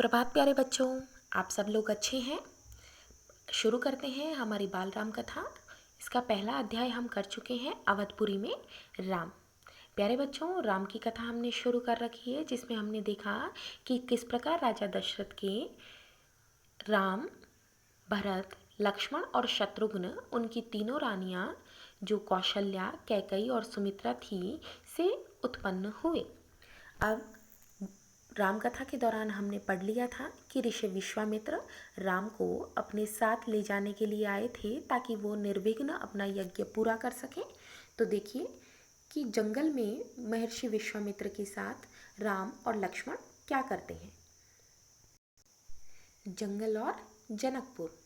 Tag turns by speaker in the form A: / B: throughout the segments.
A: प्रभात प्यारे बच्चों, आप सब लोग अच्छे हैं। शुरू करते हैं हमारी बाल राम कथा। इसका पहला अध्याय हम कर चुके हैं अवधपुरी में राम। प्यारे बच्चों, राम की कथा हमने शुरू कर रखी है, जिसमें हमने देखा कि किस प्रकार राजा दशरथ के राम, भरत, लक्ष्मण और शत्रुघ्न, उनकी तीनों रानियां जो कौशल्या, कैकई और सुमित्रा थी, से उत्पन्न हुए। अब राम कथा के दौरान हमने पढ़ लिया था कि ऋषि विश्वामित्र राम को अपने साथ ले जाने के लिए आए थे ताकि वो निर्विघ्न अपना यज्ञ पूरा कर सकें। तो देखिए कि जंगल में महर्षि विश्वामित्र के साथ राम और लक्ष्मण क्या करते हैं। जंगल और जनकपुर।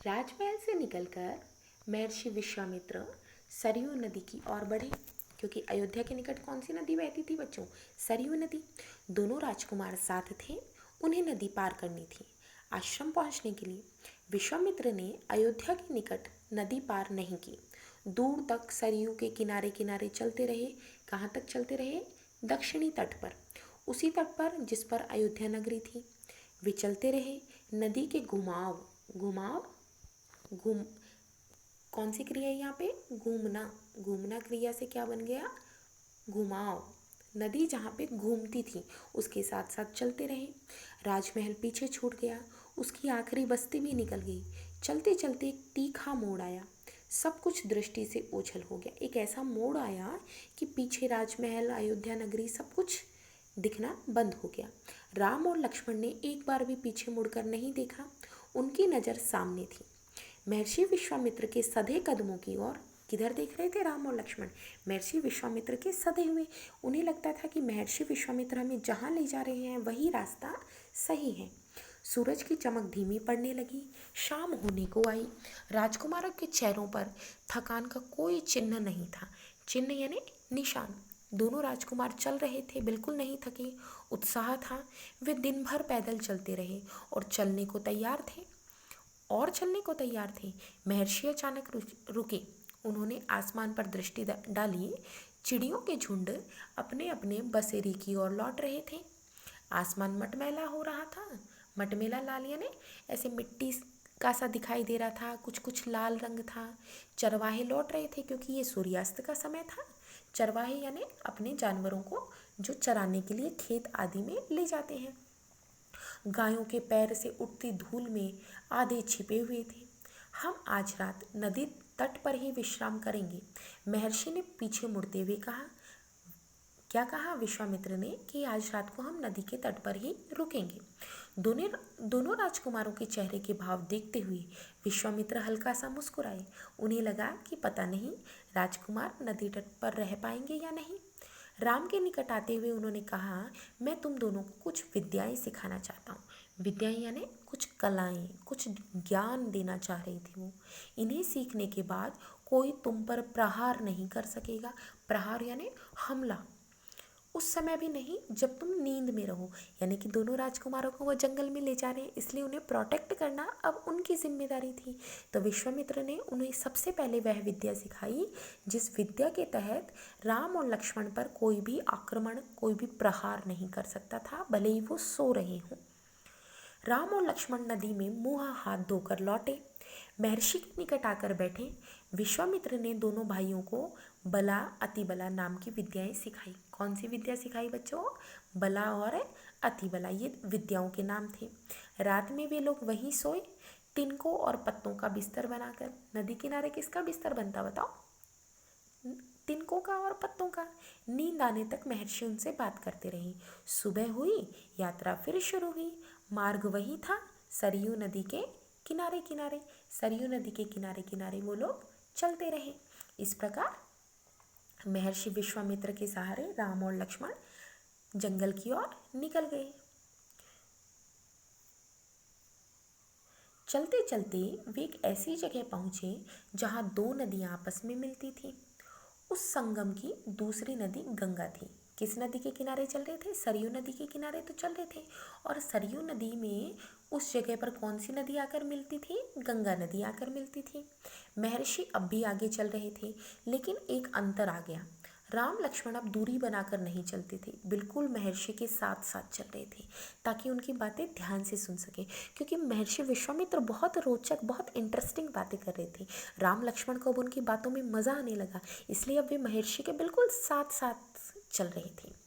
A: राजमहल से निकलकर महर्षि विश्वामित्र सरयू नदी की ओर बढ़े, क्योंकि अयोध्या के निकट कौन सी नदी बहती थी बच्चों? सरयू नदी। दोनों राजकुमार साथ थे, उन्हें नदी पार करनी थी। आश्रम पहुंचने के लिए विश्वामित्र ने अयोध्या के निकट नदी पार नहीं की। दूर तक सरयू के किनारे किनारे चलते रहे। कहाँ तक चलते रहे? दक्षिणी तट पर, उसी तट पर जिस पर अयोध्या नगरी थी। वे चलते रहे। नदी के घुमाव घुमाव घूम कौन सी क्रिया है यहाँ पे? घूमना। घूमना क्रिया से क्या बन गया? घुमाव। नदी जहाँ पे घूमती थी उसके साथ साथ चलते रहे। राजमहल पीछे छूट गया, उसकी आखिरी बस्ती भी निकल गई। चलते चलते एक तीखा मोड़ आया, सब कुछ दृष्टि से ओझल हो गया। एक ऐसा मोड़ आया कि पीछे राजमहल, अयोध्या नगरी, सब कुछ दिखना बंद हो गया। राम और लक्ष्मण ने एक बार भी पीछे मुड़कर नहीं देखा, उनकी नज़र सामने थी। महर्षि विश्वामित्र के सधे कदमों की ओर किधर देख रहे थे राम और लक्ष्मण? महर्षि विश्वामित्र के सधे हुए। उन्हें लगता था कि महर्षि विश्वामित्र हमें जहाँ ले जा रहे हैं वही रास्ता सही है। सूरज की चमक धीमी पड़ने लगी, शाम होने को आई। राजकुमारों के चेहरों पर थकान का कोई चिन्ह नहीं था। चिन्ह यानी निशान। दोनों राजकुमार चल रहे थे, बिल्कुल नहीं थके, उत्साह था। वे दिन भर पैदल चलते रहे और चलने को तैयार थे। महर्षि अचानक रुके। उन्होंने आसमान पर दृष्टि डाली। चिड़ियों के झुंड अपने अपने बसेरे की ओर लौट रहे थे। आसमान मटमैला हो रहा था। मटमैला लाल यानी ऐसे मिट्टी का सा दिखाई दे रहा था, कुछ कुछ लाल रंग था। चरवाहे लौट रहे थे क्योंकि ये सूर्यास्त का समय था। चरवाहे यानी अपने जानवरों को जो चराने के लिए खेत आदि में ले जाते हैं। गायों के पैर से उठती धूल में आधे छिपे हुए थे। हम आज रात नदी तट पर ही विश्राम करेंगे, महर्षि ने पीछे मुड़ते हुए कहा। क्या कहा विश्वामित्र ने? कि आज रात को हम नदी के तट पर ही रुकेंगे। दोनों राजकुमारों के चेहरे के भाव देखते हुए विश्वामित्र हल्का सा मुस्कुराए। उन्हें लगा कि पता नहीं राजकुमार नदी तट पर रह पाएंगे या नहीं। राम के निकट आते हुए उन्होंने कहा, मैं तुम दोनों को कुछ विद्याएं सिखाना चाहता हूँ। विद्याएं यानी कुछ कलाएं, कुछ ज्ञान देना चाह रही थी वो। इन्हें सीखने के बाद कोई तुम पर प्रहार नहीं कर सकेगा। प्रहार यानी हमला। उस समय भी नहीं जब तुम नींद में रहो। यानी कि दोनों राजकुमारों को वो जंगल में ले जा रहे हैं, इसलिए उन्हें प्रोटेक्ट करना अब उनकी जिम्मेदारी थी। तो विश्वामित्र ने उन्हें सबसे पहले वह विद्या सिखाई जिस विद्या के तहत राम और लक्ष्मण पर कोई भी आक्रमण, कोई भी प्रहार नहीं कर सकता था, भले ही वो सो रहे हों। राम और लक्ष्मण नदी में मुँह हाथ धोकर लौटे, महर्षि के निकट आकर बैठे। विश्वामित्र ने दोनों भाइयों को बला अतिबला नाम की विद्याएं सिखाई। कौन सी विद्या सिखाई बच्चों? बला और अतिबला, ये विद्याओं के नाम थे। रात में वे लोग वहीं सोए, तिनकों और पत्तों का बिस्तर बनाकर। नदी किनारे किसका बिस्तर बनता बताओ? तिनकों का और पत्तों का। नींद आने तक महर्षि उनसे बात करते रहे। सुबह हुई, यात्रा फिर शुरू हुई। मार्ग वही था, सरयू नदी के किनारे किनारे। सरयू नदी के किनारे किनारे वो लोग चलते रहे। इस प्रकार महर्षि विश्वामित्र के सहारे राम और लक्ष्मण जंगल की ओर निकल गए। चलते चलते वे एक ऐसी जगह पहुंचे जहां दो नदियां आपस में मिलती थी। उस संगम की दूसरी नदी गंगा थी। किस नदी के किनारे चल रहे थे? सरयू नदी के किनारे तो चल रहे थे। और सरयू नदी में उस जगह पर कौन सी नदी आकर मिलती थी? गंगा नदी आकर मिलती थी। महर्षि अब भी आगे चल रहे थे, लेकिन एक अंतर आ गया। राम लक्ष्मण अब दूरी बनाकर नहीं चलते थे, बिल्कुल महर्षि के साथ साथ चल रहे थे ताकि उनकी बातें ध्यान से सुन सके, क्योंकि महर्षि विश्वामित्र बहुत रोचक, बहुत इंटरेस्टिंग बातें कर रहे थे। राम लक्ष्मण को अब उनकी बातों में मज़ा आने लगा, इसलिए अब वे महर्षि के बिल्कुल साथ साथ चल रहे थे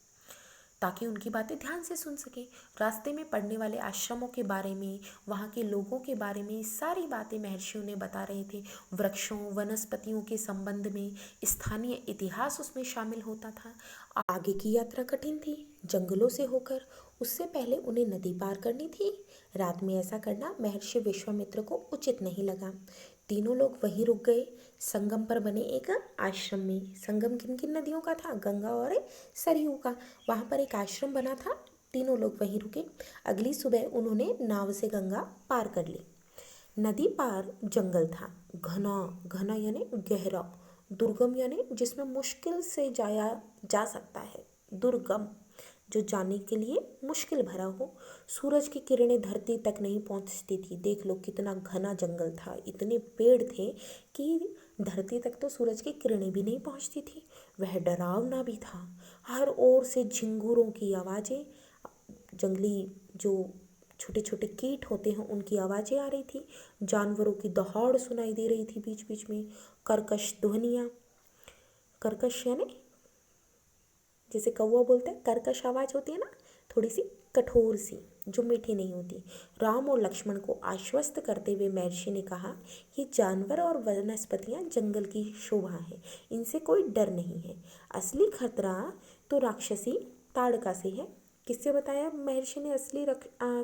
A: ताकि उनकी बातें ध्यान से सुन सके। रास्ते में पड़ने वाले आश्रमों के बारे में, वहाँ के लोगों के बारे में सारी बातें महर्षि उन्हें बता रहे थे। वृक्षों, वनस्पतियों के संबंध में स्थानीय इतिहास उसमें शामिल होता था। आगे की यात्रा कठिन थी, जंगलों से होकर। उससे पहले उन्हें नदी पार करनी थी। रात में ऐसा करना महर्षि विश्वामित्र को उचित नहीं लगा। तीनों लोग वहीं रुक गए, संगम पर बने एक आश्रम में। संगम किन किन नदियों का था? गंगा और सरयू का। वहाँ पर एक आश्रम बना था, तीनों लोग वहीं रुके। अगली सुबह उन्होंने नाव से गंगा पार कर ली। नदी पार जंगल था, घना घना यानी गहरा, दुर्गम यानी जिसमें मुश्किल से जाया जा सकता है, दुर्गम जो जाने के लिए मुश्किल भरा हो। सूरज की किरणें धरती तक नहीं पहुंचती थी। देख लो कितना घना जंगल था, इतने पेड़ थे कि धरती तक तो सूरज की किरणें भी नहीं पहुंचती थी। वह डरावना भी था। हर ओर से झिंगुरों की आवाज़ें, जंगली जो छोटे छोटे कीट होते हैं उनकी आवाज़ें आ रही थी। जानवरों की दहाड़ सुनाई दे रही थी बीच बीच में। कर्कश ध्वनियाँ, कर्कश यानी जैसे कौवा बोलते हैं, कर्कश आवाज़ होती है ना, थोड़ी सी कठोर सी, जो मीठी नहीं होती। राम और लक्ष्मण को आश्वस्त करते हुए महर्षि ने कहा, ये जानवर और वनस्पतियाँ जंगल की शोभा है, इनसे कोई डर नहीं है। असली खतरा तो राक्षसी ताड़का से है। किससे बताया महर्षि ने असली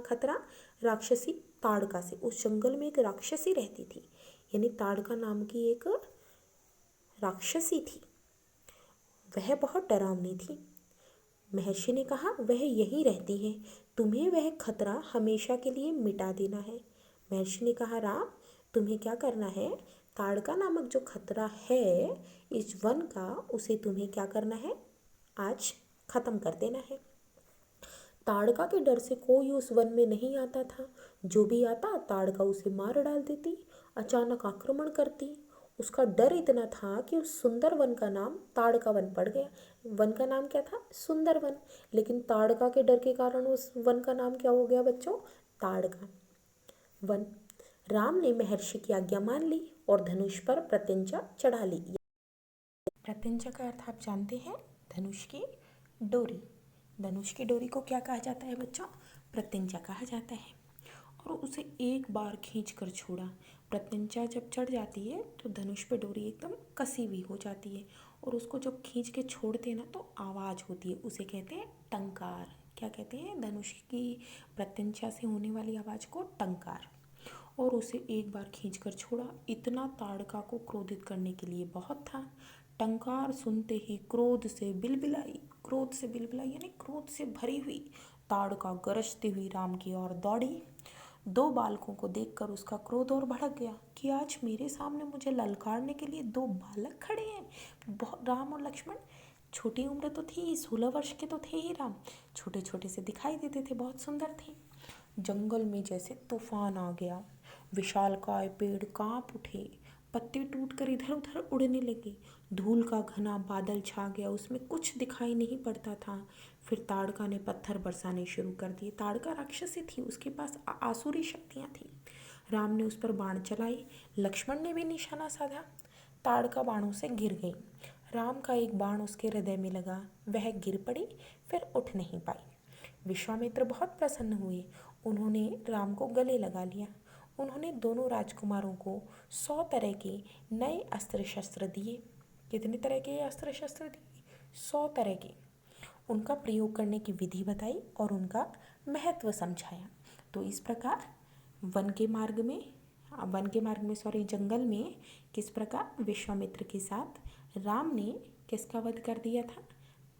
A: खतरा? राक्षसी ताड़का से। उस जंगल में एक राक्षसी रहती थी, यानी ताड़का नाम की एक राक्षसी थी। वह बहुत डरावनी थी। महर्षि ने कहा, वह यहीं रहती है, तुम्हें वह खतरा हमेशा के लिए मिटा देना है। महर्षि ने कहा, राम तुम्हें क्या करना है? ताड़का नामक जो खतरा है इस वन का, उसे तुम्हें क्या करना है? आज खत्म कर देना है। ताड़का के डर से कोई उस वन में नहीं आता था। जो भी आता ताड़का उसे मार डाल देती, अचानक आक्रमण करती। उसका डर इतना था कि उस सुंदर वन का नाम ताड़का वन पड़ गया। वन का नाम क्या था? सुंदर वन। लेकिन ताड़का के डर के कारण उस वन का नाम क्या हो गया बच्चों? ताड़का वन। राम ने महर्षि की आज्ञा मान ली और धनुष पर प्रत्यंचा चढ़ा ली। प्रत्यंचा का अर्थ आप जानते हैं, धनुष की डोरी। धनुष की डोरी को क्या कहा जाता है बच्चों? प्रत्यंचा कहा जाता है। और उसे एक बार खींच कर छोड़ा। प्रत्यंचा जब चढ़ जाती है तो धनुष पे डोरी एकदम कसी हुई हो जाती है, और उसको जब खींच के छोड़ते हैं ना तो आवाज़ होती है, उसे कहते हैं टंकार। क्या कहते हैं? धनुष की प्रत्यंचा से होने वाली आवाज़ को टंकार। और उसे एक बार खींचकर छोड़ा। इतना ताड़का को क्रोधित करने के लिए बहुत था। टंकार सुनते ही क्रोध से बिलबिलाई, क्रोध से बिलबिलाई यानी क्रोध से भरी हुई ताड़का गरजती हुई राम की ओर दौड़ी। दो बालकों को देखकर उसका क्रोध और भड़क गया कि आज मेरे सामने मुझे ललकारने के लिए दो बालक खड़े हैं। बहुत राम और लक्ष्मण, छोटी उम्र तो थी, 16 वर्ष के तो थे ही राम, छोटे छोटे से दिखाई देते थे, बहुत सुंदर थे। जंगल में जैसे तूफान आ गया। विशालकाय पेड़ कांप उठे, पत्ते टूटकर इधर उधर उड़ने लगे। धूल का घना बादल छा गया, उसमें कुछ दिखाई नहीं पड़ता था। फिर ताड़का ने पत्थर बरसाने शुरू कर दिए। ताड़का राक्षसी थी, उसके पास आसुरी शक्तियाँ थीं। राम ने उस पर बाण चलाए, लक्ष्मण ने भी निशाना साधा। ताड़का बाणों से गिर गई। राम का एक बाण उसके हृदय में लगा, वह गिर पड़ी, फिर उठ नहीं पाई। विश्वामित्र बहुत प्रसन्न हुए। उन्होंने राम को गले लगा लिया। उन्होंने दोनों राजकुमारों को 100 तरह के नए अस्त्र शस्त्र दिए। कितने तरह के अस्त्र शस्त्र दिए? 100 तरह के। उनका प्रयोग करने की विधि बताई और उनका महत्व समझाया। तो इस प्रकार जंगल में किस प्रकार विश्वामित्र के साथ राम ने किसका वध कर दिया था?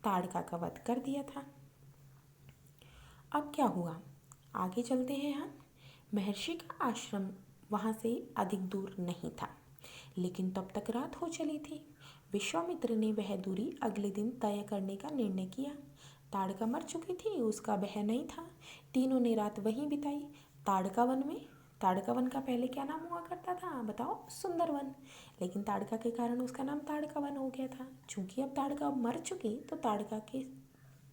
A: ताड़का का वध कर दिया था। अब क्या हुआ? आगे चलते हैं हम। महर्षि का आश्रम वहाँ से अधिक दूर नहीं था, लेकिन तब तक रात हो चली थी। विश्वामित्र ने वह दूरी अगले दिन तय करने का निर्णय किया। ताड़का मर चुकी थी, उसका भय नहीं था। तीनों ने रात वहीं बिताई, ताड़का वन में। ताड़का वन का पहले क्या नाम हुआ करता था बताओ? सुंदरवन। लेकिन ताड़का के कारण उसका नाम ताड़का वन हो गया था। चूंकि अब ताड़का मर चुकी तो ताड़का के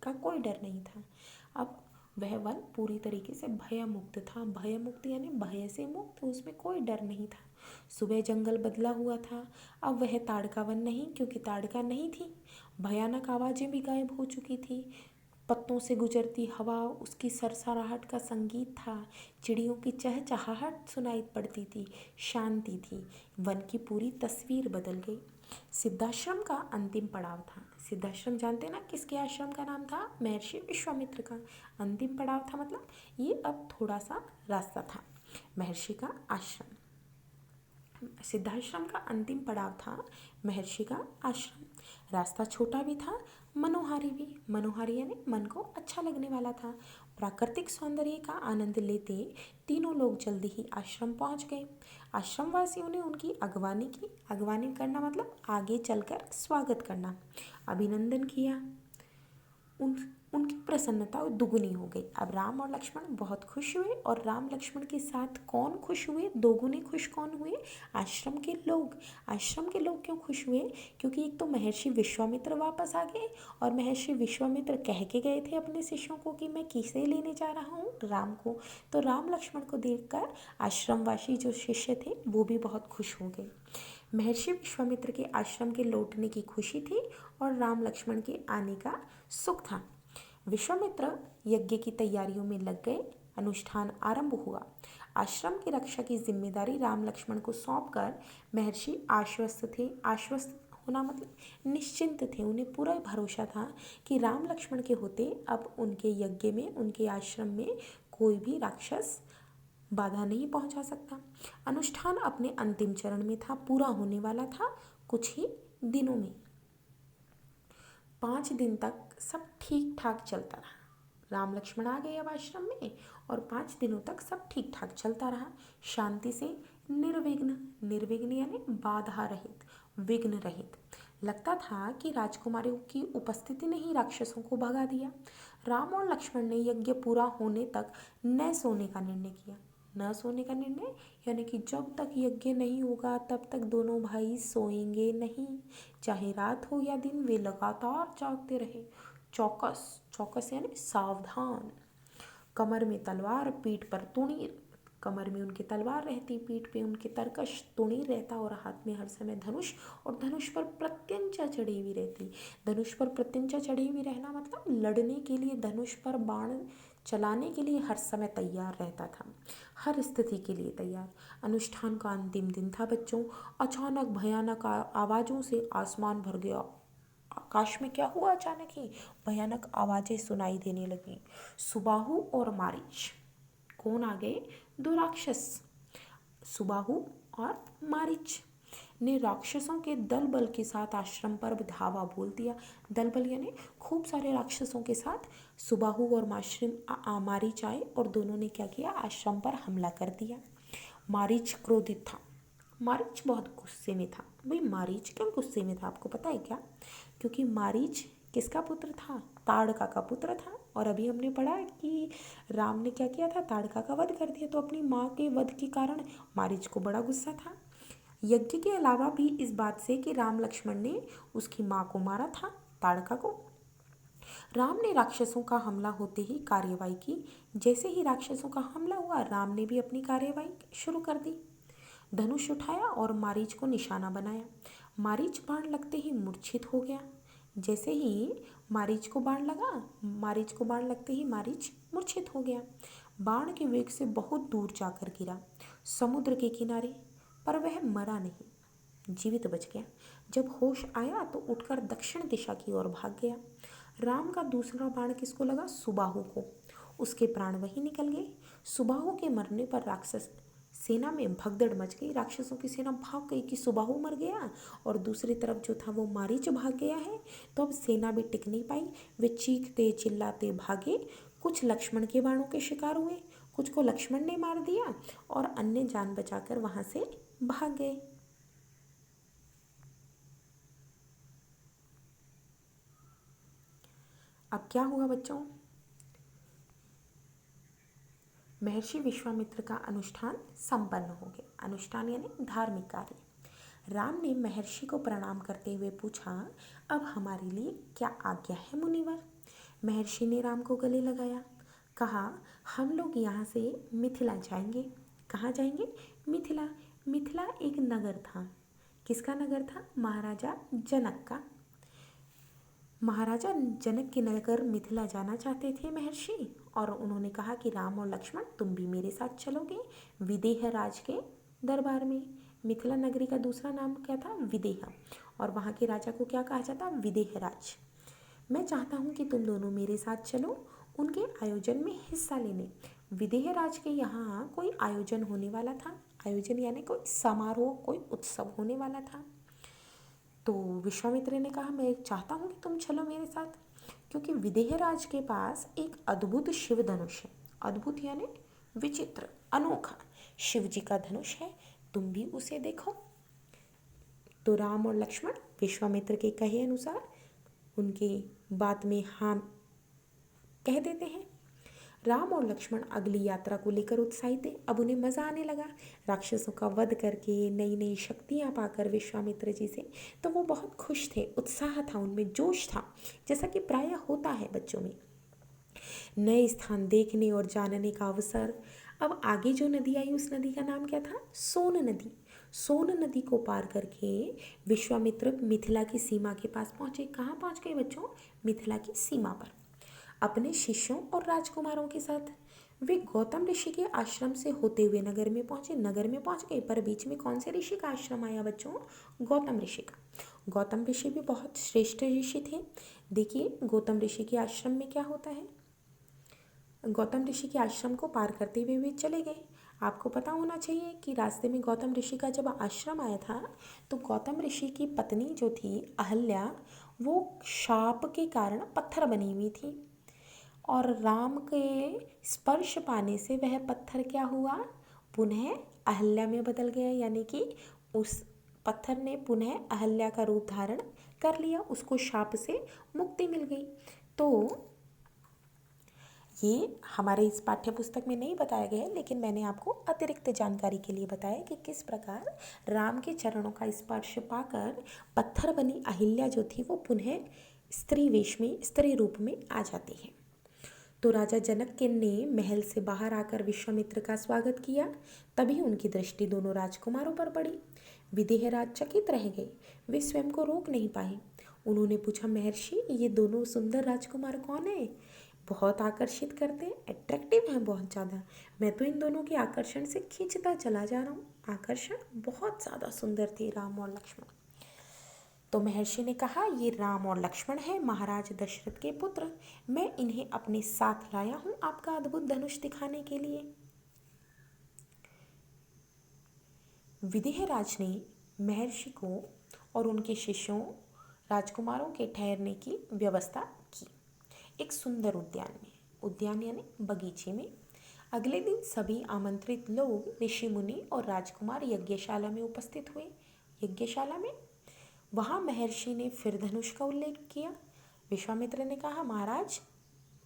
A: का कोई डर नहीं था। अब वह वन पूरी तरीके से भयमुक्त था। भयमुक्त यानी भय से मुक्त, उसमें कोई डर नहीं था। सुबह जंगल बदला हुआ था। अब वह ताड़का वन नहीं, क्योंकि ताड़का नहीं थी। भयानक आवाज़ें भी गायब हो चुकी थी। पत्तों से गुजरती हवा उसकी सरसराहट का संगीत था। चिड़ियों की चहचहाहट सुनाई पड़ती थी। शांति थी। वन की पूरी तस्वीर बदल गई। सिद्धाश्रम का अंतिम पड़ाव था। सिद्धाश्रम जानते ना किसके आश्रम का नाम था? महर्षि विश्वामित्र का। अंतिम पड़ाव था मतलब ये अब थोड़ा सा रास्ता था। महर्षि का आश्रम, सिद्धाश्रम का अंतिम पड़ाव था महर्षि का आश्रम। रास्ता छोटा भी था, मनोहारी भी। मनोहारी यानी मन को अच्छा लगने वाला था। प्राकृतिक सौंदर्य का आनंद लेते तीनों लोग जल्दी ही आश्रम पहुंच गए। आश्रम वासियों ने उनकी अगवानी की। अगवानी करना मतलब आगे चलकर स्वागत करना, अभिनंदन किया। उनकी प्रसन्नता दुगुनी हो गई। अब राम और लक्ष्मण बहुत खुश हुए, और राम लक्ष्मण के साथ कौन खुश हुए? दोगुने खुश कौन हुए? आश्रम के लोग। आश्रम के लोग क्यों खुश हुए? क्योंकि एक तो महर्षि विश्वामित्र वापस आ गए, और महर्षि विश्वामित्र कह के गए थे अपने शिष्यों को कि मैं किसे लेने जा रहा हूँ? राम को। तो राम लक्ष्मण को देखकर आश्रमवासी जो शिष्य थे वो भी बहुत खुश हो गए। महर्षि विश्वामित्र के आश्रम के लौटने की खुशी थी, और राम लक्ष्मण के आने का सुख था। विश्वामित्र यज्ञ की तैयारियों में लग गए। अनुष्ठान आरंभ हुआ। आश्रम की रक्षा की जिम्मेदारी राम लक्ष्मण को सौंपकर महर्षि आश्वस्त थे। आश्वस्त होना मतलब निश्चिंत थे। उन्हें पूरा भरोसा था कि राम लक्ष्मण के होते अब उनके यज्ञ में, उनके आश्रम में कोई भी राक्षस बाधा नहीं पहुंचा सकता। अनुष्ठान अपने अंतिम चरण में था, पूरा होने वाला था कुछ ही दिनों में। 5 दिन तक सब ठीक ठाक चलता रहा। राम लक्ष्मण आ गए अब आश्रम में, और 5 दिनों तक सब ठीक ठाक चलता रहा, शांति से, निर्विघ्न। निर्विघ्न यानी बाधा रहित, विघ्न रहित। लगता था कि राजकुमारियों की उपस्थिति ने ही राक्षसों को भगा दिया। राम और लक्ष्मण ने यज्ञ पूरा होने तक न सोने का निर्णय किया। न सोने का निर्णय यानी कि जब तक यज्ञ नहीं होगा तब तक दोनों भाई सोएंगे नहीं। चाहे रात हो या दिन, वे लगातार जागते रहे। चौकस, चौकस यानी सावधान। कमर में तलवार, पीठ पर तुणीर। कमर में उनकी तलवार रहती, पीठ पे उनके तरकश तुणीर रहता, और हाथ में हर समय धनुष, और धनुष पर प्रत्यंचा चढ़ी हुई रहती। धनुष पर प्रत्यंचा चढ़ी हुई रहना मतलब लड़ने के लिए, धनुष पर बाण चलाने के लिए हर समय तैयार रहता था, हर स्थिति के लिए तैयार। अनुष्ठान का अंतिम दिन था बच्चों। अचानक भयानक आवाज़ों से आसमान भर गया। आकाश में क्या हुआ? अचानक ही भयानक आवाजें सुनाई देने लगी। सुबाहु और मारीच। कौन आ गए? 2 राक्षस, सुबाहु और मारीच ने राक्षसों के दल बल के साथ आश्रम पर धावा बोल दिया। दल बल यानी खूब सारे राक्षसों के साथ सुबाहु और मारीच आए, और दोनों ने क्या किया? आश्रम पर हमला कर दिया। मारीच क्रोधित था। मारीच बहुत गुस्से में था। भाई मारीच क्यों गुस्से में था आपको पता है क्या? क्योंकि मारीच किसका पुत्र था? ताड़का का पुत्र था। और अभी हमने पढ़ा कि राम ने क्या किया था? ताड़का का वध कर दिया। तो अपनी माँ के वध के कारण मारीच को बड़ा गुस्सा था। यज्ञ के अलावा भी इस बात से कि राम लक्ष्मण ने उसकी माँ को मारा था, ताड़का को। राम ने राक्षसों का हमला होते ही कार्यवाही की। जैसे ही राक्षसों का हमला हुआ, राम ने भी अपनी कार्यवाही शुरू कर दी। धनुष उठाया और मारीच को निशाना बनाया। मारीच बाण लगते ही मूर्छित हो गया। जैसे ही मारीच को बाण लगते ही मारीच मूर्छित हो गया। बाण के वेग से बहुत दूर जाकर गिरा, समुद्र के किनारे। पर वह मरा नहीं, जीवित बच गया। जब होश आया तो उठकर दक्षिण दिशा की ओर भाग गया। राम का दूसरा बाण किसको लगा? सुबाहु को। उसके प्राण वहीं निकल गए। सुबाहु के मरने पर राक्षस सेना में भगदड़ मच गई। राक्षसों की सेना भाग गई कि सुबाहु मर गया, और दूसरी तरफ जो था वो मारीच भाग गया है। तो अब सेना भी टिक नहीं पाई। वे चीखते चिल्लाते भागे। कुछ लक्ष्मण के बाणों के शिकार हुए, कुछ को लक्ष्मण ने मार दिया, और अन्य जान बचाकर वहां से भाग गए। अब क्या हुआ बच्चों? महर्षि विश्वामित्र का अनुष्ठान संपन्न हो गया। अनुष्ठान यानी धार्मिक कार्य। राम ने महर्षि को प्रणाम करते हुए पूछा, अब हमारे लिए क्या आज्ञा है मुनिवर? महर्षि ने राम को गले लगाया, कहा, हम लोग यहाँ से मिथिला जाएंगे। कहाँ जाएंगे? मिथिला। मिथिला एक नगर था। किसका नगर था? महाराजा जनक का। महाराजा जनक के नगर मिथिला जाना चाहते थे महर्षि, और उन्होंने कहा कि राम और लक्ष्मण तुम भी मेरे साथ चलोगे विदेह राज के दरबार में। मिथिला नगरी का दूसरा नाम क्या था? विदेह। और वहाँ के राजा को क्या कहा जाता? विदेह राज। मैं चाहता हूँ कि तुम दोनों मेरे साथ चलो उनके आयोजन में हिस्सा लेने। विदेह राज के यहाँ कोई आयोजन होने वाला था। आयोजन यानी कोई समारोह, कोई उत्सव होने वाला था। तो विश्वामित्र ने कहा, मैं चाहता हूँ कि तुम चलो मेरे साथ, क्योंकि विदेह राज के पास एक अद्भुत शिव धनुष है। अद्भुत यानी विचित्र, अनोखा शिव जी का धनुष है, तुम भी उसे देखो। तो राम और लक्ष्मण विश्वामित्र के कहे अनुसार उनके बात में हाँ कह देते हैं। राम और लक्ष्मण अगली यात्रा को लेकर उत्साहित थे। अब उन्हें मज़ा आने लगा। राक्षसों का वध करके नई नई शक्तियाँ पाकर विश्वामित्र जी से तो वो बहुत खुश थे। उत्साह था उनमें, जोश था, जैसा कि प्रायः होता है बच्चों में। नए स्थान देखने और जानने का अवसर। अब आगे जो नदी आई उस नदी का नाम क्या था? सोन नदी। सोन नदी को पार करके विश्वामित्र मिथिला की सीमा के पास पहुँचे। कहाँ पहुँच गए बच्चों? मिथिला की सीमा पर अपने शिष्यों और राजकुमारों के साथ। वे गौतम ऋषि के आश्रम से होते हुए नगर में पहुँचे। नगर में पहुँच गए, पर बीच में कौन से ऋषि का आश्रम आया बच्चों? गौतम ऋषि का। गौतम ऋषि भी बहुत श्रेष्ठ ऋषि थे। देखिए गौतम ऋषि के आश्रम में क्या होता है। गौतम ऋषि के आश्रम को पार करते हुए वे चले गए। आपको पता होना चाहिए कि रास्ते में गौतम ऋषि का जब आश्रम आया था तो गौतम ऋषि की पत्नी जो थी अहल्या, वो शाप के कारण पत्थर बनी हुई थी, और राम के स्पर्श पाने से वह पत्थर क्या हुआ? पुनः अहल्या में बदल गया, यानी कि उस पत्थर ने पुनः अहल्या का रूप धारण कर लिया, उसको शाप से मुक्ति मिल गई। तो ये हमारे इस पाठ्य पुस्तक में नहीं बताया गया है, लेकिन मैंने आपको अतिरिक्त जानकारी के लिए बताया कि किस प्रकार राम के चरणों का स्पर्श पाकर पत्थर बनी अहिल्या जो थी वो पुनः स्त्री वेश में, स्त्री रूप में आ जाती है। तो राजा जनक के ने महल से बाहर आकर विश्वामित्र का स्वागत किया। तभी उनकी दृष्टि दोनों राजकुमारों पर पड़ी। विदेह राज चकित रह गए, वे स्वयं को रोक नहीं पाए। उन्होंने पूछा, महर्षि ये दोनों सुंदर राजकुमार कौन है? बहुत आकर्षित करते हैं, अट्रैक्टिव हैं बहुत ज़्यादा। मैं तो इन दोनों के आकर्षण से खींचता चला जा रहा हूँ। आकर्षण बहुत ज़्यादा सुंदर थे राम और लक्ष्मण। तो महर्षि ने कहा, ये राम और लक्ष्मण हैं, महाराज दशरथ के पुत्र। मैं इन्हें अपने साथ लाया हूँ आपका अद्भुत धनुष दिखाने के लिए। विदेह राज ने महर्षि को और उनके शिष्यों राजकुमारों के ठहरने की व्यवस्था की एक सुंदर उद्यान में। उद्यान यानी बगीचे में। अगले दिन सभी आमंत्रित लोग, ऋषि मुनि और राजकुमार यज्ञशाला में उपस्थित हुए। यज्ञशाला में वहाँ महर्षि ने फिर धनुष का उल्लेख किया। विश्वामित्र ने कहा, महाराज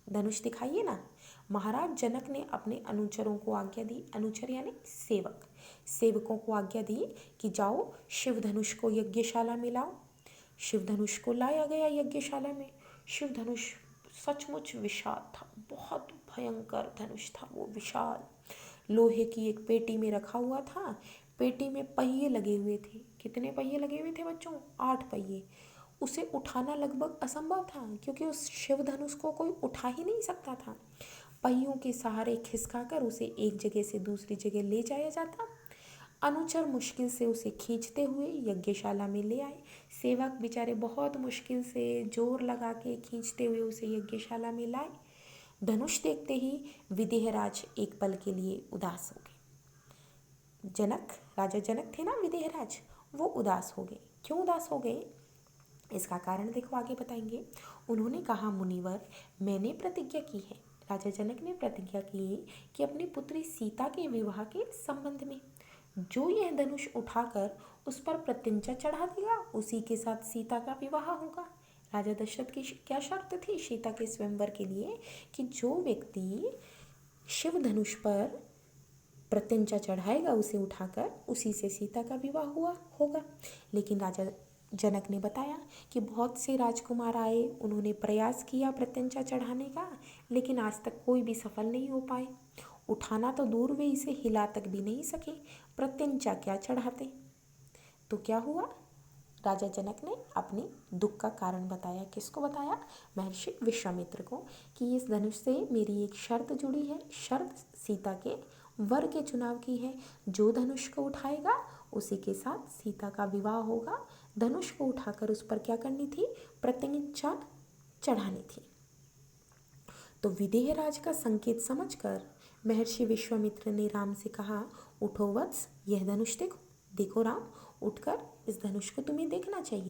A: धनुष दिखाइए ना। महाराज जनक ने अपने अनुचरों को आज्ञा दी। अनुचर यानी सेवक, सेवकों को आज्ञा दी कि जाओ शिव धनुष को यज्ञशाला में लाओ। शिव धनुष को लाया गया यज्ञशाला में। शिव धनुष सचमुच विशाल था, बहुत भयंकर धनुष था वो, विशाल। लोहे की एक पेटी में रखा हुआ था। पेटी में पहिए लगे हुए थे। कितने पहिए लगे हुए थे बच्चों? 8 पहिए। उसे उठाना लगभग असंभव था, क्योंकि उस शिव धनुष को कोई उठा ही नहीं सकता था। पहियों के सहारे खिसकाकर उसे एक जगह से दूसरी जगह ले जाया जाता। अनुचर मुश्किल से उसे खींचते हुए यज्ञशाला में ले आए। सेवक बेचारे बहुत मुश्किल से जोर लगा के खींचते हुए उसे यज्ञशाला में लाए। धनुष देखते ही विदेहराज एक पल के लिए उदास हो गए। जनक, राजा जनक थे ना विदेहराज, वो उदास हो गए। क्यों उदास हो गए? इसका कारण देखो, आगे बताएंगे। उन्होंने कहा, मुनिवर मैंने प्रतिज्ञा की है। राजा जनक ने प्रतिज्ञा की कि अपनी पुत्री सीता के विवाह के संबंध में जो यह धनुष उठाकर उस पर प्रत्यंचा चढ़ा देगा उसी के साथ सीता का विवाह होगा। राजा दशरथ की क्या शर्त थी सीता के स्वयंवर के लिए? कि जो व्यक्ति शिव धनुष पर प्रत्यंचा चढ़ाएगा, उसे उठाकर उसी से सीता का विवाह हुआ होगा। लेकिन राजा जनक ने बताया कि बहुत से राजकुमार आए, उन्होंने प्रयास किया प्रत्यंचा चढ़ाने का, लेकिन आज तक कोई भी सफल नहीं हो पाए। उठाना तो दूर, वे इसे हिला तक भी नहीं सके, प्रत्यंचा क्या चढ़ाते। तो क्या हुआ, राजा जनक ने अपनी दुख का कारण बताया। किसको बताया? महर्षि विश्वामित्र को, कि इस धनुष से मेरी एक शर्त जुड़ी है। शर्त सीता के वर के चुनाव की है। जो धनुष को उठाएगा उसी के साथ सीता का विवाह होगा। धनुष को उठाकर उस पर क्या करनी थी? प्रत्यंचा चढ़ानी थी। तो विदेह राज का संकेत समझकर महर्षि विश्वामित्र ने राम से कहा, उठो वत्स, यह धनुष देखो। देखो राम, उठकर इस धनुष को तुम्हें देखना चाहिए।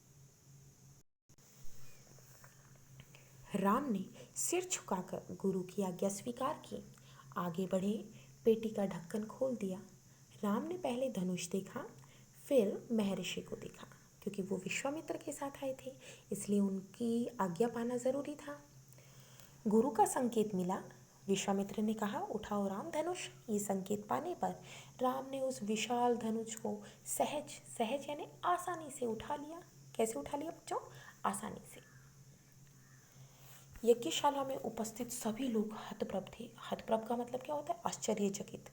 A: राम ने सिर झुकाकर गुरु की आज्ञा स्वीकार की, आगे बढ़े, पेटी का ढक्कन खोल दिया। राम ने पहले धनुष देखा, फिर महर्षि को देखा। क्योंकि वो विश्वामित्र के साथ आए थे, इसलिए उनकी आज्ञा पाना जरूरी था। गुरु का संकेत मिला। विश्वामित्र ने कहा, उठाओ राम धनुष। ये संकेत पाने पर राम ने उस विशाल धनुष को सहज सहज यानी आसानी से उठा लिया। कैसे उठा लिया बच्चों? आसानी से। यज्ञशाला में उपस्थित सभी लोग हतप्रभ थे। हतप्रभ का मतलब क्या होता है? आश्चर्यचकित।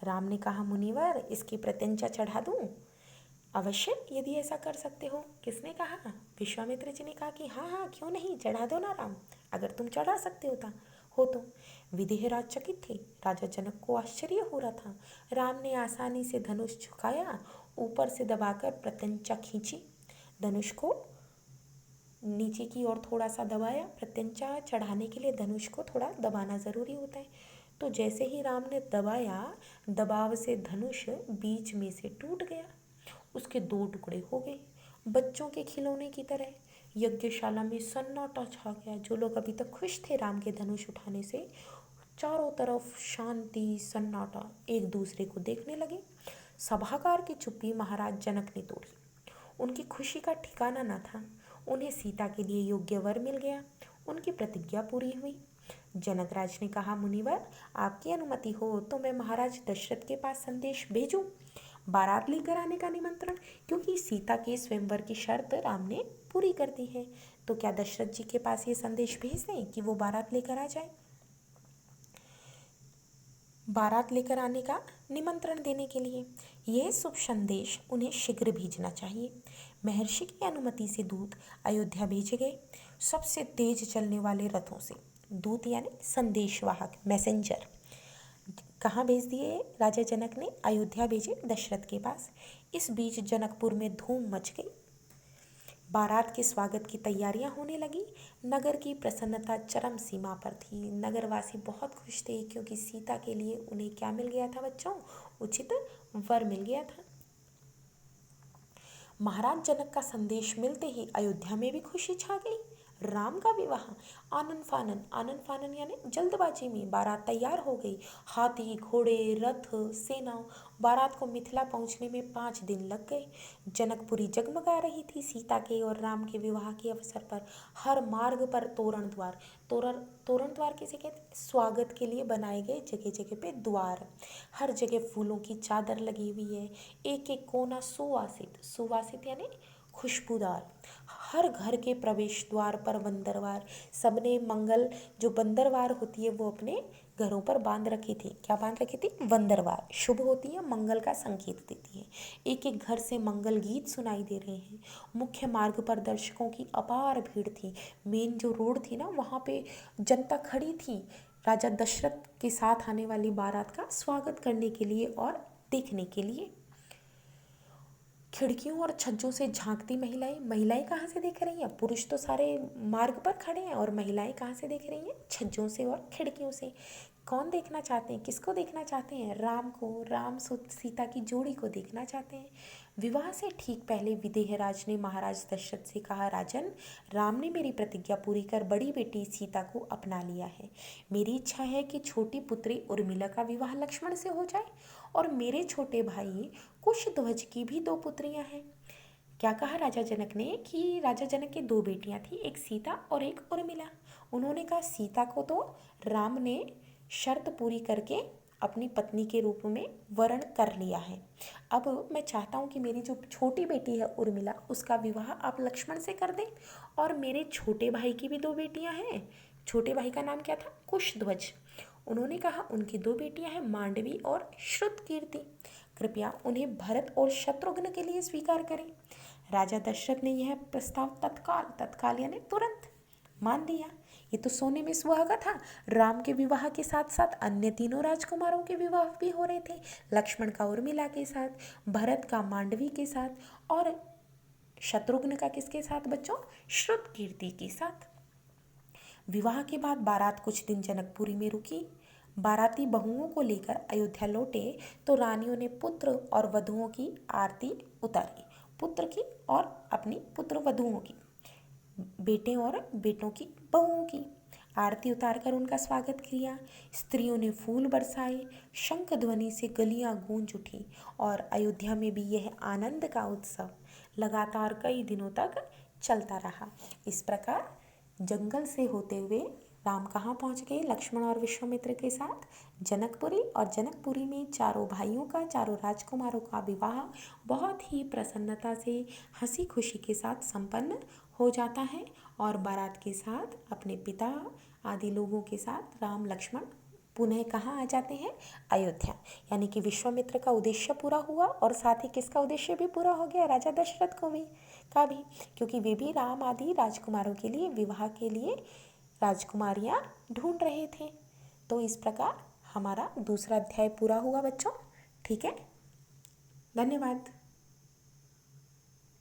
A: राम ने कहा, मुनिवर, इसकी प्रत्यंचा चढ़ा दूं? अवश्य, यदि ऐसा कर सकते हो। किसने कहा? विश्वामित्र जी ने कहा कि हाँ हाँ, क्यों नहीं, चढ़ा दो ना राम, अगर तुम चढ़ा सकते हो तो। विदेहराज चकित थे। राजा जनक को आश्चर्य हो रहा था। राम ने आसानी से धनुष झुकाया, ऊपर से दबाकर प्रत्यंचा खींची। धनुष को नीचे की ओर थोड़ा सा दबाया। प्रत्यंचा चढ़ाने के लिए धनुष को थोड़ा दबाना ज़रूरी होता है। तो जैसे ही राम ने दबाया, दबाव से धनुष बीच में से टूट गया। उसके 2 टुकड़े हो गए, बच्चों के खिलौने की तरह। यज्ञशाला में सन्नाटा छा गया। जो लोग अभी तक खुश थे राम के धनुष उठाने से, चारों तरफ शांति, सन्नाटा, एक दूसरे को देखने लगे। सभागार की चुप्पी महाराज जनक ने तोड़ी। उनकी खुशी का ठिकाना न था। उन्हें सीता के लिए योग्य वर मिल गया। उनकी प्रतिज्ञा पूरी हुई। जनकराज ने कहा, मुनिवर, आपकी अनुमति हो तो मैं महाराज दशरथ के पास संदेश भेजूं, बारात लेकर आने का निमंत्रण। क्योंकि सीता के स्वयंवर की शर्त राम ने पूरी कर दी है। तो क्या दशरथ जी के पास ये संदेश भेज दें कि वो बारात लेकर आ जाए? बारात लेकर आने का निमंत्रण देने के लिए यह शुभ संदेश उन्हें शीघ्र भेजना चाहिए। महर्षि की अनुमति से दूत अयोध्या भेजे गए, सबसे तेज चलने वाले रथों से। दूत यानी संदेशवाहक, मैसेंजर। कहाँ भेज दिए राजा जनक ने? अयोध्या भेजे, दशरथ के पास। इस बीच जनकपुर में धूम मच गई। बारात के स्वागत की तैयारियां होने लगी। नगर की प्रसन्नता चरम सीमा पर थी। नगरवासी बहुत खुश थे, क्योंकि सीता के लिए उन्हें क्या मिल गया था बच्चों? उचित वर मिल गया था। महाराज जनक का संदेश मिलते ही अयोध्या में भी खुशी छा गई। राम का विवाह आनन फानन, आनन फानन यानी जल्दबाजी में बारात तैयार हो गई। हाथी, घोड़े, रथ, सेना। बारात को मिथिला पहुंचने में 5 दिन लग गए। जनकपुरी जगमगा रही थी। सीता के और राम के विवाह के अवसर पर हर मार्ग पर तोरण द्वार, तोरण द्वार किसे कहते हैं? स्वागत के लिए बनाए गए जगह जगह पे द्वार। हर जगह फूलों की चादर लगी हुई है। एक एक कोना सुवासित, सुवासित यानी खुशबूदार। हर घर के प्रवेश द्वार पर बंदरवार। सबने मंगल, जो बंदरवार होती है वो अपने घरों पर बांध रखी थी। क्या बांध रखी थी? बंदरवार। शुभ होती है, मंगल का संकेत देती है। एक एक घर से मंगल गीत सुनाई दे रहे हैं। मुख्य मार्ग पर दर्शकों की अपार भीड़ थी। मेन जो रोड थी ना, वहाँ पे जनता खड़ी थी राजा दशरथ के साथ आने वाली बारात का स्वागत करने के लिए और देखने के लिए। खिड़कियों और छज्जों से झांकती महिलाएं। महिलाएं कहाँ से देख रही हैं? पुरुष तो सारे मार्ग पर खड़े हैं, और महिलाएं कहाँ से देख रही हैं? छज्जों से और खिड़कियों से। कौन देखना चाहते हैं? किसको देखना चाहते हैं? राम को, राम सीता की जोड़ी को देखना चाहते हैं। विवाह से ठीक पहले विदेहराज ने महाराज दशरथ से कहा, राजन, राम ने मेरी प्रतिज्ञा पूरी कर बड़ी बेटी सीता को अपना लिया है। मेरी इच्छा है कि छोटी पुत्री उर्मिला का विवाह लक्ष्मण से हो जाए, और मेरे छोटे भाई कुशध्वज की भी 2 पुत्रियां हैं। क्या कहा राजा जनक ने? कि राजा जनक की 2 बेटियां थी, एक सीता और एक उर्मिला। उन्होंने कहा सीता को तो राम ने शर्त पूरी करके अपनी पत्नी के रूप में वर्ण कर लिया है। अब मैं चाहता हूँ कि मेरी जो छोटी बेटी है उर्मिला, उसका विवाह आप लक्ष्मण से कर दें, और मेरे छोटे भाई की भी 2 बेटियाँ हैं। छोटे भाई का नाम क्या था? कुशध्वज। उन्होंने कहा उनकी 2 बेटियाँ हैं, मांडवी और श्रुतकीर्ति। कृपया उन्हें भरत और शत्रुघ्न के लिए स्वीकार करें। राजा दशरथ ने यह प्रस्ताव तत्काल यानी तुरंत मान लिया। ये तो सोने में सुहागा था। राम के विवाह के साथ साथ अन्य तीनों राजकुमारों के विवाह भी हो रहे थे। लक्ष्मण का उर्मिला के साथ, भरत का मांडवी के साथ, और शत्रुघ्न का किसके साथ बच्चों? श्रुतकीर्ति के साथ। विवाह के बाद बारात कुछ दिन जनकपुरी में रुकी। बाराती बहुओं को लेकर अयोध्या लौटे तो रानियों ने पुत्र और वधुओं की आरती उतारी। पुत्र की और अपनी पुत्र वधुओं की, बेटे और बेटों की, बहुओं की आरती उतारकर उनका स्वागत किया। स्त्रियों ने फूल बरसाए, शंख ध्वनि से गलियां गूंज उठी, और अयोध्या में भी यह आनंद का उत्सव लगातार कई दिनों तक चलता रहा। इस प्रकार जंगल से होते हुए राम कहाँ पहुँच गए? लक्ष्मण और विश्वामित्र के साथ जनकपुरी, और जनकपुरी में चारों भाइयों का, चारों राजकुमारों का विवाह बहुत ही प्रसन्नता से, हंसी खुशी के साथ संपन्न हो जाता है। और बारात के साथ अपने पिता आदि लोगों के साथ राम लक्ष्मण पुनः कहाँ आ जाते हैं? अयोध्या। यानी कि विश्वामित्र का उद्देश्य पूरा हुआ, और साथ ही किसका उद्देश्य भी पूरा हो गया? राजा दशरथ को भी का भी, क्योंकि वे भी राम आदि राजकुमारों के लिए, विवाह के लिए राजकुमारियाँ ढूंढ रहे थे। तो इस प्रकार हमारा दूसरा अध्याय पूरा हुआ बच्चों। ठीक है, धन्यवाद।